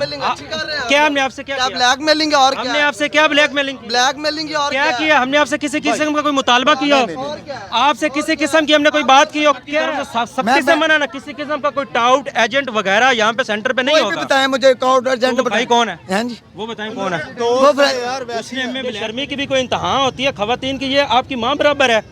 Blackmailing अच्छी कर रहे हैं। क्या हमने आपसे क्या ब्लैकमेलिंग और हमने आपसे क्या ब्लैकमेलिंग और क्या किया? हमने आपसे किसी किस्म का कोई मुतालबा किया? आपसे किसी किस्म की हमने कोई बात की हो? सख्ती से मना ना, किसी किस्म का कोई टाउट एजेंट वगैरह यहाँ पे सेंटर पे नहीं होगा। बताएं मुझे टाउट एजेंट भाई कौन है? हैं जी वो बताएं कौन है? यार बेशर्मी की भी कोई इंतहा होती है खवातीन की? ये आपकी माँ बराबर है।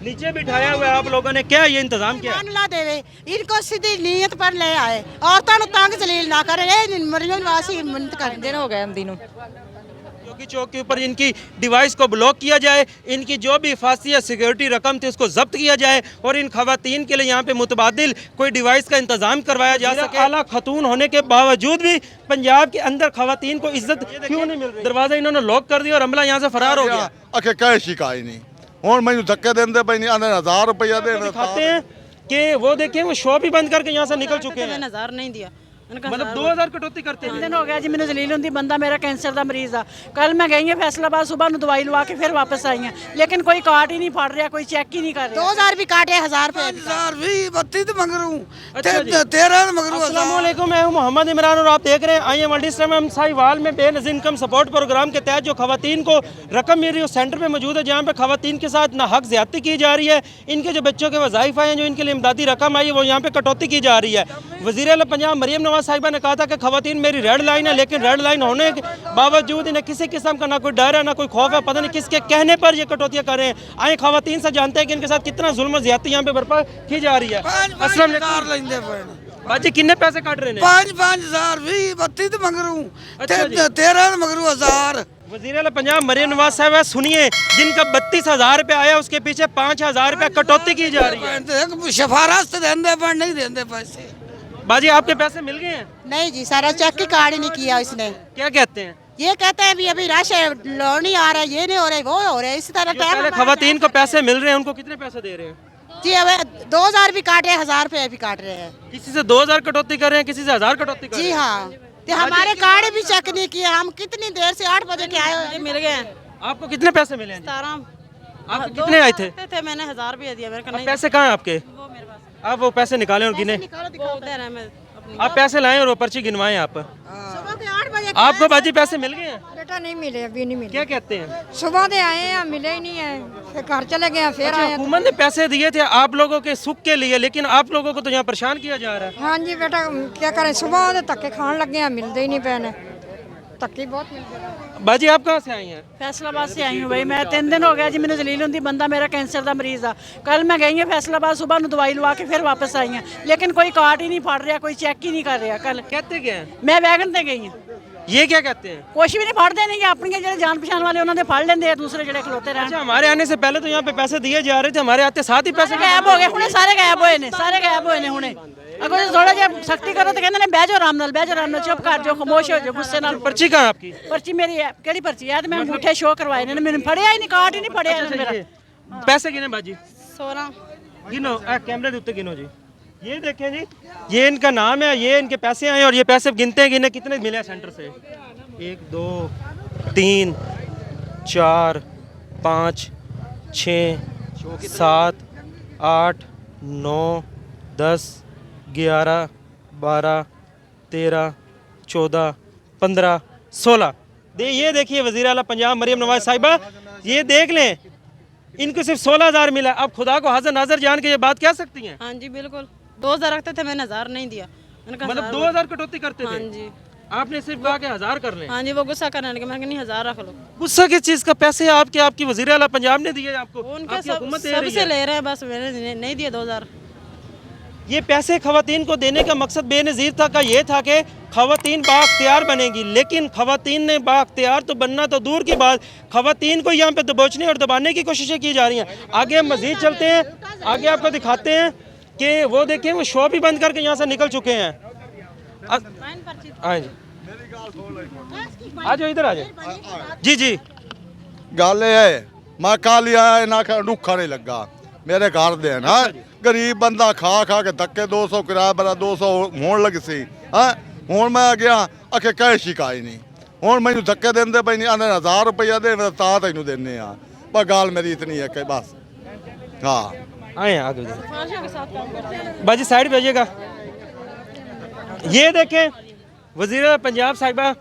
नीचे बिठाया हुआ है आप लोगों ने, क्या ये इंतजाम किया? ला देवे इनको सीधी नीयत पर ले आए, औरतों को तंग जलील ना करे। मरियम वासी मिन्नत कर दिन हो गए दिनों चौकी चौक के ऊपर इनकी डिवाइस को ब्लॉक किया जाए, इनकी जो भी हिफाजती या सिक्योरिटी रकम थी उसको जब्त किया जाए और इन खवातीन के लिए यहाँ पे मुतबादिल कोई डिवाइस का इंतजाम करवाया जा सके। आला खतून होने के बावजूद भी पंजाब के अंदर खवातीन को इज्जत क्यों नहीं मिल रही? दरवाजा इन्होंने लॉक कर दिया और अमला यहाँ से फरार हो गया। अखे कह शिकायत नहीं हूँ मैं धक्के देंदे पे नहीं आने 1000 रुपया दे दिखाते हैं कि वो देखिए वो शॉप ही बंद करके यहाँ से निकल चुके हैं। 1000 नहीं दिया, मतलब 2000 कटौती करते हैं। दिन हो गया जी मैंने जलील होंदी, बंदा मेरा कैंसर का मरीज आ। कल मैं गई फैसलाबाद, सुबह में दवाई लवा के फिर वापस आई हैं, लेकिन कोई काट ही नहीं फड़ रहा, कोई चेक ही नहीं कर रहा। 2000 भी काटे, 1000 रुपए 32 मंगरू अच्छा जी। 13 मंगरू। अस्सलाम वालेकुम, मैं हूं मोहम्मद इमरान और आप देख रहे हैं आई एम मल्टीस्ट्रीम। हम साहिवाल में बेनज़ीर इनकम सपोर्ट प्रोग्राम के तहत जो खवातीन को रकम मिल रही है उस सेंटर पे मौजूद है, जहाँ पे खवातीन के साथ ना हक ज़्यादती की जा रही है। इनके जो बच्चों के वज़ाइफ आए हैं, जो इनके लिए इमदादी रकम आई है, वो यहाँ पे कटौती की जा रही है। वज़ीर आला पंजाब मरियम नवाज़ साहिबा ने कहा था कि खवातीन मेरी रेड लाइन है, लेकिन रेड लाइन होने के बावजूद इन्हें किसी किस्म का ना कोई डर है ना कोई खौफ है। पता नहीं किसके कहने पर ये कटौतियाँ कर रहे हैं। आए खवातीन से जानते हैं कि इनके साथ कितना जुल्म और ज़्यादती यहाँ पे बर्पा की जा रही है। अस्सलाम वालेकुम बाजी, कितने पैसे काट रहे हैं? 5,000 32 मंगरू अच्छा जी। 13 मंगरू 1000। वज़ीर आला पंजाब मरियम नवाज साहब है, सुनिए, जिनका 32,000 रुपये आया उसके पीछे 5,000 रुपये कटौती की जा रही है। सिफारिश देंदे पर नहीं देंदे पैसे। बाजी आपके पैसे मिल गए हैं? नहीं जी, सारा चेक ही कार्ड ही नहीं किया इसने। क्या कहते हैं? ये कहते हैं अभी रश है, लोन नहीं आ रहा है, ये नहीं हो रहा है, वो हो रहा है। इसी तरह पहले खवातीन को पैसे मिल रहे हैं, उनको कितने पैसे दे रहे हैं? जी अब 2000 भी काटे, 1000 रुपए भी काट रहे हैं। किसी से 2000 कटौती कर रहे हैं, किसी से 1000 कटौती कर रहे जी हैं। हाँ, तो हमारे कार्ड भी चेक नहीं किए। हम कितनी देर से 8 बजे के आए हुए, मिल गए। आपको कितने पैसे मिले हैं? 17 आपके कितने आए थे? मैंने 1000 रुपया दिया, मेरे को नहीं। पैसे कहाँ हैं आपके? वो मेरे पास आप वो पैसे निकालें और गिने। वो उधर है, मैं अपनी आप पैसे लाएं और वो पर्ची गिनवाएं। आप सुबह के 8 बजे आपको बाजी पैसे मिल गए हैं? बेटा नहीं मिले, अभी नहीं मिले। क्या कहते हैं? सुबह दे आए हैं, मिले ही नहीं है, फिर घर चले गए हैं, फिर अच्छा, आए हैं। हुकूमत ने पैसे दिए थे आप लोगों के सुख के लिए, लेकिन आप लोगों को तो यहाँ परेशान किया जा रहा है। हाँ जी बेटा, क्या करें, सुबह दे धक्के खान लगे हैं, मिलते ही नहीं पैने, धक्के बहुत मिलते हैं। बाजी आप कहाँ से आई हैं? फैसलाबाद से आई हूँ भाई मैं। 3 दिन हो गया जी मैंने जलील होंदी, बंदा मेरा कैंसर का मरीज आ। कल मैं गई फैसलाबाद, सुबह में दवाई लवा के फिर वापस आई हैं, लेकिन कोई काट ही नहीं फड़ रहा, कोई चेक ही नहीं कर रहा। कल कहते क्या हैं? मैं वैगन ते गई हूँ, ये क्या कहते हैं? कुछ भी नहीं फड़ते नहीं, अपनी जो जान पहचान वाले उन्होंने फड़ लेंगे, दूसरे जड़े खलोते रहे। अच्छा, हमारे आने से पहले तो यहाँ पे पैसे दिए जा रहे थे, हमारे आते साथ ही पैसे गायब हो गए हुणे, सारे गायब होए ने, सारे गायब होए ने हुणे। अगर थोड़ा जिहा सख्ती करो तो कहते ने बह जाओ आराम नाल, बह जाओ आराम नाल, चुप कर जाओ, खामोश हो जाओ, गुस्से नाल। पर्ची कहाँ आपकी? पर्ची मेरी है, केड़ी पर्ची है? मैं अंगूठे शो करवाए ने, मैंने फड़िया ही नहीं, काट ही नहीं फड़िया इन्होंने मेरा। पैसे गिने बाजी? 16 गिनो, कैमरे के उत्ते गिनो जी। ये देखें जी, ये इनका नाम है, ये इनके पैसे आए और ये पैसे गिनते हैं, गिने कितने मिले हैं सेंटर से? 1 2 3 4 5 6 7 8 9 10 11 12 13 14 15 16। ये देखिए वज़ीर आला पंजाब मरियम नवाज साहिबा, ये देख लें, इनको सिर्फ 16,000 मिला। अब खुदा को हाजिर नाजर जान के ये बात कह सकती हैं? हाँ जी बिल्कुल। 2000 रखते थे, मैंने 1000 नहीं दिया। मतलब 2000 कटौती करते थे? हाँ जी। आपने सिर्फ कहा कि 1000 कर लें। हाँ जी, वो गुस्सा करने लगे, मैंने कहा नहीं 1000 रख लो। गुस्सा किस चीज़ का? पैसे आपकी वज़ीर आला पंजाब ने दिए आपको? उनके आपकी हुकूमत दे रही सबसे है। ले रहे हैं, बस मैंने नहीं दिए 2000। ये पैसे खवातीन को देने का मकसद बेनज़ीर था ये था कि खवातीन बाख्तियार बनेगी, लेकिन खवातीन ने बाख्तियार तो बनना तो दूर की बात, खवातीन को यहाँ पे दबोचने और दबाने की कोशिशें की जा रही हैं। आगे हम मज़ीद चलते हैं, आगे आपको दिखाते हैं कि वो देखें वो शॉप ही बंद करके यहाँ से निकल चुके हैं। हाँ जी, आ जाओ इधर आ जाओ। जी जी, गल है मैं कल ही आया ना रुखा नहीं लगा मेरे घर दे ना, गरीब बंदा खा खा के धक्के 200 किराया बड़ा 200 होने लगी सी। हाँ हूँ मैं गया अखे कह शिकायत नहीं, हूँ मैं धक्के देंदे पे नहीं आने 1000 रुपया दे ता तेन देने आ, पर गल मेरी इतनी है कि बस। हाँ आए आगे बाजी साइड पे आइएगा। ये देखें वज़ीर पंजाब साहिबा,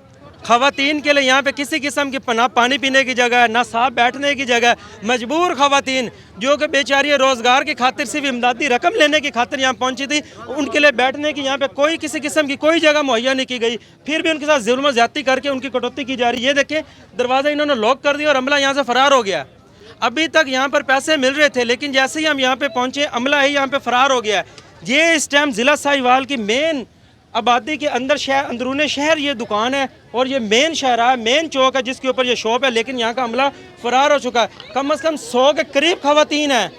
ख़वातीन के लिए यहाँ पे किसी किस्म की ना पानी पीने की जगह है, ना साफ बैठने की जगह, मजबूर ख़वातीन जो कि बेचारी रोज़गार की खातिर सिर्फ इमदादी रकम लेने की खातिर यहाँ पहुँची थी, उनके लिए बैठने की यहाँ पे कोई किसी किस्म की कोई जगह मुहैया नहीं की गई। फिर भी उनके साथ जुल्म ज़्यादती करके उनकी कटौती की जा रही है। ये देखें, दरवाज़ा इन्होंने लॉक कर दिया और अमला यहाँ से फ़रार हो गया। अभी तक यहाँ पर पैसे मिल रहे थे, लेकिन जैसे ही हम यहाँ पे पहुँचे अमला ही यहाँ पे फ़रार हो गया। ये इस टाइम ज़िला साहिवाल की मेन आबादी के अंदर अंदरूनी शहर ये दुकान है और ये मेन शहर मेन चौक है जिसके ऊपर ये शॉप है, लेकिन यहाँ का अमला फ़रार हो चुका है। कम से कम 100 के करीब ख़वातीन हैं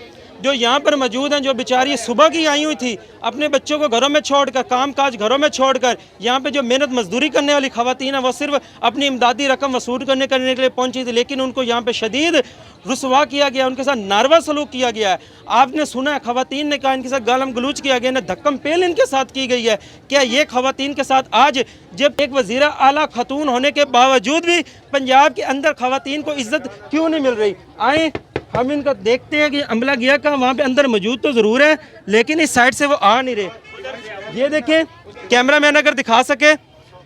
जो यहाँ पर मौजूद हैं, जो बेचारी सुबह की आई हुई थी अपने बच्चों को घरों में छोड़कर, काम काज घरों में छोड़कर, यहाँ पे जो मेहनत मजदूरी करने वाली ख़वातीन है वो सिर्फ अपनी इमदादी रकम वसूल करने के लिए पहुँची थी, लेकिन उनको यहाँ पे शदीद रुसवा किया गया, उनके साथ नारवा सलूक किया गया है। आपने सुना है ख़वातीन ने कहा इनके साथ गालम गलूच किया गया, धक्कम पेल इनके साथ की गई है। क्या ये ख़वातीन के साथ आज जब एक वज़ीर आला खतून होने के बावजूद भी पंजाब के अंदर ख़वातीन को इज़्ज़त क्यों नहीं मिल रही? आए हम इनका देखते हैं कि अमला गया का वहाँ पे अंदर मौजूद तो ज़रूर है, लेकिन इस साइड से वो आ नहीं रहे। ये देखें, कैमरा मैन अगर दिखा सके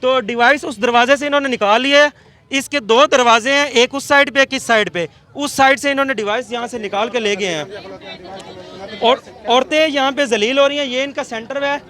तो डिवाइस उस दरवाजे से इन्होंने निकाल लिया है। इसके 2 दरवाजे हैं, एक उस साइड पे एक इस साइड पे। उस साइड से इन्होंने डिवाइस यहाँ से निकाल के ले गए हैं और औरतें यहाँ पे जलील हो रही हैं। ये इनका सेंटर है।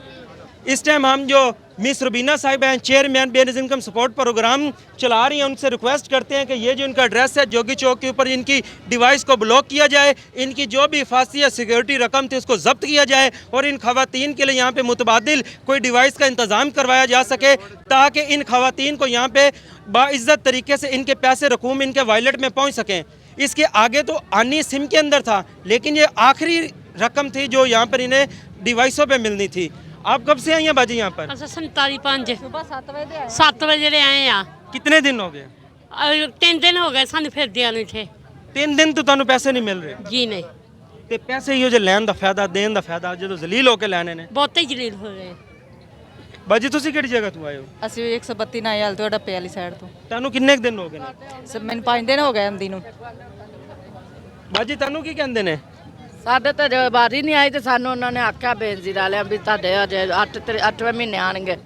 इस टाइम हम जो मिस रुबीना साहिब हैं, chairman Benazir income support programme चला रही हैं, उनसे रिक्वेस्ट करते हैं कि ये जो इनका एड्रेस है जोगी चौक के ऊपर, इनकी डिवाइस को ब्लॉक किया जाए, इनकी जो भी हिफाजती या सिक्योरिटी रकम थी उसको जब्त किया जाए और इन ख़वातीन के लिए यहाँ पे मुतबादिल कोई डिवाइस का इंतज़ाम करवाया जा सके, ताकि इन ख़वातीन को यहाँ पे बाइज़्ज़त तरीके से इनके पैसे रकूम इनके वॉलेट में पहुँच सकें। इसके आगे तो आनी सिम के अंदर था, लेकिन ये आखिरी रकम थी जो यहाँ पर इन्हें डिवाइसों पर मिलनी थी। आप कब से आई हैं बाजी यहाँ पर? 47 सुबह 7 बजे आए आ। कितने दिन हो गए? 3 दिन हो गए सानू फिर दिया नहीं थे। 3 दिन तो तुहानू पैसे नहीं मिल रहे? जी नहीं। ते पैसे ही जो लैन दा फायदा देन दा फायदा जो जलील होके ਲੈਣੇ ਨੇ। बहुते जलील हो गए। ਬਾਜੀ ਤੁਸੀਂ ਕਿਹੜੀ ਜਗ੍ਹਾ ਤੋਂ ਆਏ ਹੋ? ਅਸੀਂ 132 ਨਾਇਲ ਤੋਂ ਡੱਪੇ ਵਾਲੀ ਸਾਈਡ ਤੋਂ। ਤੁਹਾਨੂੰ ਕਿੰਨੇ ਦਿਨ ਹੋ ਗਏ ਨੇ? ਸਰ ਮੈਨੂੰ 5 ਦਿਨ ਹੋ ਗਏ ਆਂਦੀ ਨੂੰ। ਬਾਜੀ ਤੁਹਾਨੂੰ ਕੀ ਕਹਿੰਦੇ ਨੇ? ਸਾਡੇ ਤਾਂ ਵਾਰੀ ਨਹੀਂ ਆਈ ਤੇ ਸਾਨੂੰ ਉਹਨਾਂ ਨੇ ਆਖਿਆ ਬੇਨਜ਼ੀਰ ਵਾਲਿਆਂ ਵੀ ਤੁਹਾਡੇ ਅਜੇ 8ਵੇਂ ਮਹੀਨੇ ਆਣਗੇ।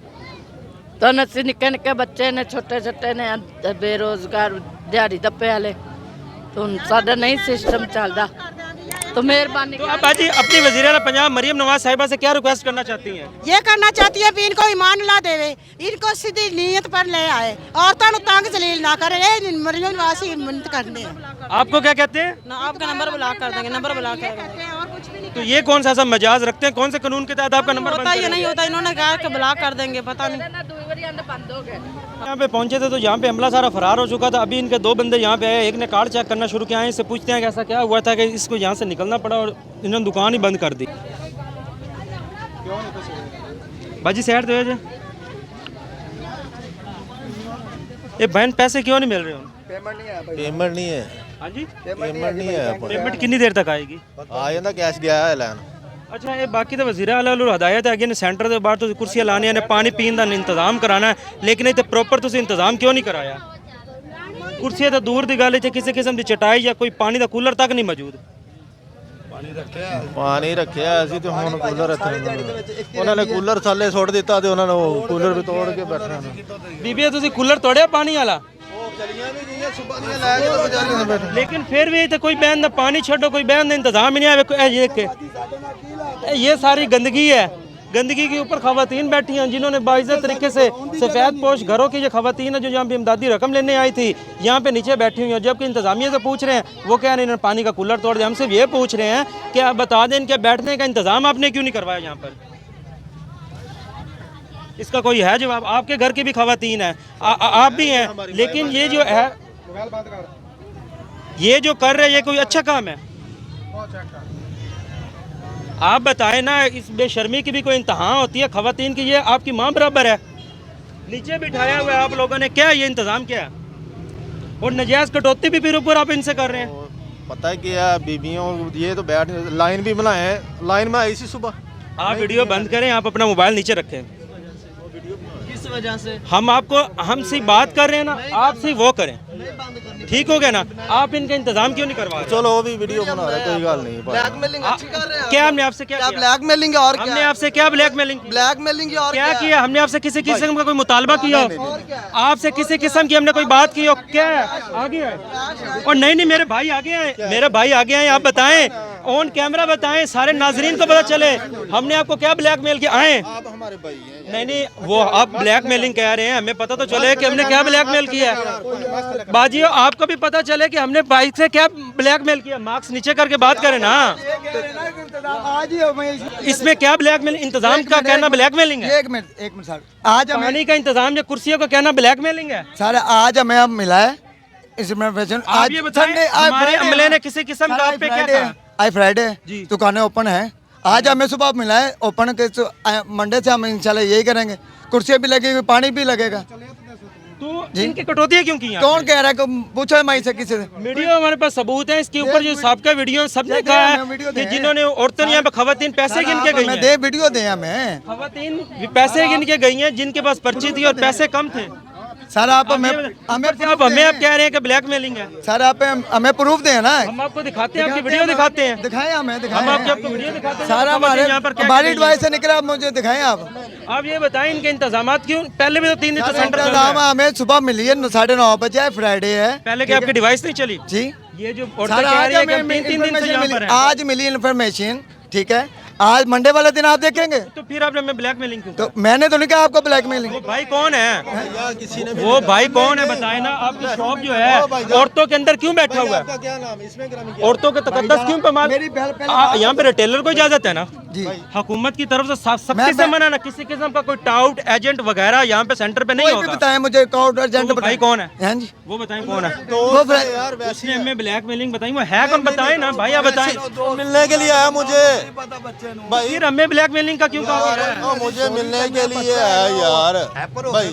ਤਾਂ ਅਸੀਂ ਨਿੱਕੇ ਨਿੱਕੇ ਬੱਚੇ ਨੇ, ਛੋਟੇ ਛੋਟੇ ਨੇ, ਬੇਰੋਜ਼ਗਾਰ ਦਿਹਾੜੀ ਦੱਪੇ ਵਾਲੇ, तो साडा नहीं सिस्टम चलता तो मेहरबानी। तो आप बाजी अपनी वज़ीर आला पंजाब मरियम नवाज साहिबा से क्या रिक्वेस्ट करना चाहती हैं? ये करना चाहती है भी इनको ईमान ला देवे, इनको सीधी नीयत पर ले आए, औरतों तंग जलील ना करे। मरियम नवाज से मिन्नत करने हैं। आपको क्या कहते हैं? ना आपका नंबर ब्लॉक कर देंगे, नंबर ब्लॉक कर देंगे और कुछ भी नहीं। तो ये कौन सा ऐसा मजाज रखते हैं? कौन से कानून के तहत आपका नंबर होता ही नहीं होता, इन्होंने कहा कि ब्लॉक कर देंगे, पता नहीं। यहाँ पे पहुंचे थे तो यहाँ पे हमला सारा फरार हो चुका था। अभी इनके 2 बंदे यहाँ पे आए, एक ने कार्ड चेक करना शुरू किया है। इससे पूछते हैं कि ऐसा क्या हुआ था कि इसको यहाँ से निकलना पड़ा और इन्होंने दुकान ही बंद कर दी। बाजी साइड तो है ये बहन, पैसे क्यों नहीं मिल रहे? पेमेंट नहीं है। हाँ जी, पेमेंट नहीं है। पेमेंट कितनी देर तक आएगी? आ जाता कैश गया है लैन। अच्छा, ये बाकी तो वज़ीर आला ਵੱਲੋਂ हदायत है कि सेंटर के बाहर तो कुर्सियां लाने ने, पानी पीने का इंतजाम कराना है, लेकिन इतने प्रॉपर तुम इंतजाम क्यों नहीं कराया? कुर्सियां तो दूर की गल है, किसी किस्म की चटाई या कोई पानी का कूलर तक नहीं मौजूद। पानी रखिया ਅਸੀਂ ਤੇ ਹੁਣ ਕੂਲਰ ਇੱਥੇ ਉਹਨਾਂ ਨੇ ਕੂਲਰ ਥੱਲੇ ਸੁੱਟ ਦਿੱਤਾ ਤੇ ਉਹਨਾਂ ਨੇ ਉਹ ਕੂਲਰ ਵੀ ਤੋੜ ਕੇ ਬੈਠੇ ਨੇ। ਬੀਬੀ ਤੁਸੀਂ ਕੂਲਰ ਤੋੜਿਆ ਪਾਣੀ ਵਾਲਾ? ਚਲੀਆਂ ਵੀ ਗਈਆਂ ਸੁਬਾ ਦੀਆਂ ਲੈ ਕੇ ਵਿਚਾਰੀਆਂ ਨੇ ਬੈਠੇ। लेकिन फिर भी तो कोई बहन का पानी छोड़ो, कोई बहन का इंतजाम ही नहीं है। ये सारी गंदगी है। गंदगी के ऊपर खवातीन बैठी हैं जिन्होंने बाइज़्ज़त तरीके से सफ़ेद पोश घरों की जो खवातीन है जो यहाँ पे इमदादी रकम लेने आई थी, यहाँ पे नीचे बैठी हुई हैं। जबकि इंतज़ामिया से पूछ रहे हैं, वो क्या नहीं, इन्होंने पानी का कूलर तोड़ दिया। हम सिर्फ ये पूछ रहे हैं कि आप बता दें इनके बैठने का इंतज़ाम आपने क्यों नहीं करवाया यहाँ पर? इसका कोई है जवाब? आपके घर की भी खवातीन है, आप भी हैं, लेकिन ये जो है, ये जो कर रहे हैं, ये कोई अच्छा काम है? आप बताएं ना, इस बेशर्मी की भी कोई इंतहा होती है खवातीन की? ये आपकी माँ बराबर है, नीचे बिठाया हुआ है आप लोगों ने, क्या ये इंतज़ाम क्या है? और नजायज़ कटौती भी फिर ऊपर आप इनसे कर रहे हैं। पता है क्या, बीबियों ये तो बैठ लाइन भी बनाए हैं, लाइन में आई सी सुबह। आप वीडियो बंद करें, आप अपना मोबाइल नीचे रखें। किस वजह से? हम आपको, हमसे बात कर रहे हैं ना, आप सिर्फ वो करें। ठीक हो गया ना, आप इनका इंतजाम क्यों नहीं करवा रहे? चलो वो भी वीडियो बना रहे, कोई गल नहीं। ब्लैकमेलिंग अच्छी कर रहे हैं। क्या हमने आपसे क्या किया? ब्लैकमेलिंग और क्या? हमने आपसे क्या ब्लैकमेलिंग की? ब्लैकमेलिंग और क्या किया? हमने आपसे किसी किस्म का कोई मुतालबा किया हो? आपसे किसी किस्म की हमने कोई बात की हो? क्या आगे आए? और नहीं, मेरे भाई आगे आए, मेरे भाई आगे आए, आप बताएं, ऑन कैमरा बताएं, सारे नाजरीन को पता चले हमने आपको क्या ब्लैकमेल किया। आए आप हमारे भाई हैं। नहीं, वो आप ब्लैकमेलिंग कह रहे हैं, हमें पता तो चले कि हमने क्या ब्लैकमेल किया है। बाजी आपको भी पता चले कि हमने बाइक से क्या ब्लैकमेल किया। मार्क्स नीचे करके बात करें ना, इसमें क्या ब्लैकमेल? इंतजाम का कहना ब्लैकमेलिंग है? एक मिनट सर, आज हमें पानी का इंतजाम या कुर्सियों का कहना ब्लैकमेलिंग है? सर आज हमें अब मिला है इसमें आप ये बताएं, हमारे अमले ने किसी किस्म का आप पे क्या कहा? आज फ्राइडे दुकानें ओपन है। आज हमें सुबह मिला है ओपन के, मंडे से हम इंशाल्लाह यही करेंगे। कुर्सियाँ भी लगेगी, पानी भी लगेगा। तो इनकी कटौतियां क्यों की? कौन कह रहा है? पूछो मैं से किसी से। वीडियो हमारे पास सबूत है इसके ऊपर, जो सबका वीडियो सबने कहा है कि जिन्होंने औरतों ने यहाँ पे खवातीन पैसे गिन के गई हैं। दे वीडियो दे हमें। खवातीन पैसे गिन के गई हैं जिनके पास पर्ची थी और पैसे कम थे। सर आप हमें हमें आप कह रहे हैं कि ब्लैकमेलिंग है। सर आप हमें प्रूफ दें ना। हम आपको दिखाते हैं, आपकी वीडियो दिखाते हैं। दिखाएं हमें, हम दिखाएं। आपको वीडियो दिखाते हैं। सर हमारी एडवाइस से निकला, आप मुझे दिखाएं। आप ये बताएं इनके इंतजाम क्यों? पहले भी तो 3 दिन तो सेंटर चल रहा है। हमें सुबह मिली है 9:30 बजे है, फ्राइडे है। पहले क्या आपकी डिवाइस नहीं चली? जी, ये जो औरतें कह रही है कि हम 3 दिन से यहाँ पर हैं। आज मिली इन्फॉर्मेशन, ठीक है। आज मंडे वाले दिन आप देखेंगे। तो फिर आपने हमें ब्लैकमेलिंग क्यों? तो मैंने तो नहीं कहा आपको ब्लैकमेलिंग। वो भाई कौन है? वो भाई कौन है बताए ना। आपकी शॉप जो है औरतों के अंदर क्यों बैठा हुआ है? क्या नाम है इसमें? औरतों के तकद्दस क्यों पमाल? यहाँ पे रिटेलर को इजाजत है ना जी, हुकूमत की तरफ से सख्ती से मना ना, किसी किस्म का कोई टाउट एजेंट वगैरह यहाँ पे सेंटर पे नहीं होगा। बताएं मुझे टाउट एजेंट भाई कौन है? हैं जी, वो बताएं कौन है? यार उसने हमें ब्लैकमेलिंग बताई, वो है कौन? बताएं ना भाई, आप बताएं। मिलने के लिए आया मुझे भाई। फिर हमें ब्लैकमेलिंग का क्यों कहा जा रहा है? मुझे मिलने के लिए है यार भाई,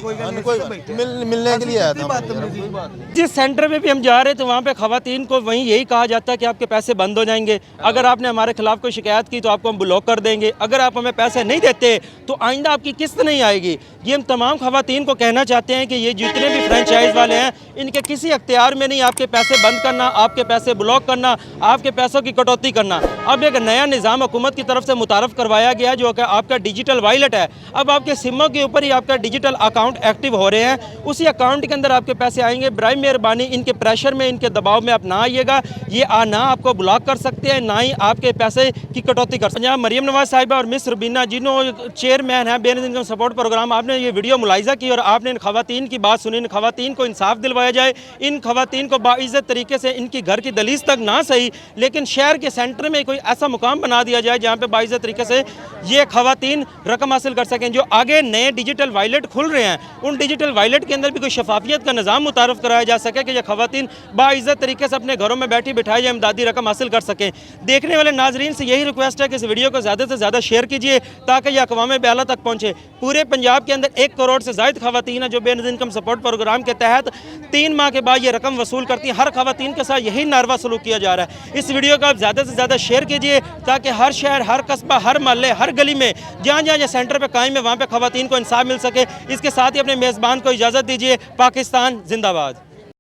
मिलने के लिए आया था। जिस सेंटर में भी हम जा रहे थे वहाँ पे खवातीन को वहीं यही कहा जाता है कि आपके पैसे बंद हो जाएंगे, अगर आपने हमारे खिलाफ कोई शिकायत की तो आपको हम ब्लॉक कर देंगे, अगर आप हमें पैसे नहीं देते तो आइंदा आपकी किस्त नहीं आएगी। ये हम तमाम खवातीन को कहना चाहते हैं कि ये जितने भी फ्रेंचाइज वाले हैं इनके किसी अख्तियार में नहीं आपके पैसे बंद करना, आपके पैसे ब्लॉक करना, आपके पैसों की कटौती करना। अब एक नया निज़ाम हुकूमत की तरफ से मुतारफ़ करवाया गया जो कि आपका डिजिटल वॉलेट है। अब आपके सिमों के ऊपर ही आपका डिजिटल अकाउंट एक्टिव हो रहे हैं, उसी अकाउंट के अंदर आपके पैसे आएंगे। बराए मेहरबानी इनके प्रेशर में, इनके दबाव में आप ना आइएगा। ये ना आपको ब्लॉक कर सकते हैं, ना ही आपके पैसे की कटौती कर सकते हैं। मरियम नवाज साहिबा और मिस रुबीना जिन्होंने चेयरमैन है बेनज़ीर इनकम सपोर्ट प्रोग्राम, आपने ये वीडियो मुलाहिज़ा की और आपने इन खवातीन की बात सुनी। इन खवातीन को इंसाफ दिलवाया जाए, इन खवातीन को बाइज़्ज़त तरीके से इनकी घर की दलीज तक ना सही लेकिन शहर के सेंटर में कोई ऐसा मुकाम बना दिया जाए जहाँ पे बाइज़्ज़त तरीके से ये खवातीन रकम हासिल कर सकें। जो आगे नए डिजिटल वॉलेट खुल रहे हैं उन डिजिटल वॉलेट के अंदर भी कोई शफाफियत का निज़ाम मुतारफ़ कराया जा सके कि ये खवातीन बाइज़्ज़त तरीके से अपने घरों में बैठी बिठाई या इमदादी रकम हासिल कर सकें। देखने वाले नाजरीन से यही रिक्वेस्ट है कि इस वीडियो को ज़्यादा से ज़्यादा शेयर कीजिए ताकि यह अक़वाम आला तक पहुँचे। पूरे पंजाब के अंदर 1 करोड़ से ज़ायद खवातीन है जो बेनज़ीर इनकम सपोर्ट प्रोग्राम के तहत 3 माह के बाद ये रकम वसूल करती हैं। हर खवातीन के साथ यही नारवा सलूक किया जा रहा है। इस वीडियो को आप ज़्यादा से ज़्यादा शेयर कीजिए ताकि हर शहर, हर कस्बा, हर महल्ले, हर गली में जहाँ जहाँ ये सेंटर पे कायम है वहाँ पे खवातीन को इंसाफ मिल सके। इसके साथ ही अपने मेज़बान को इजाज़त दीजिए। पाकिस्तान जिंदाबाद।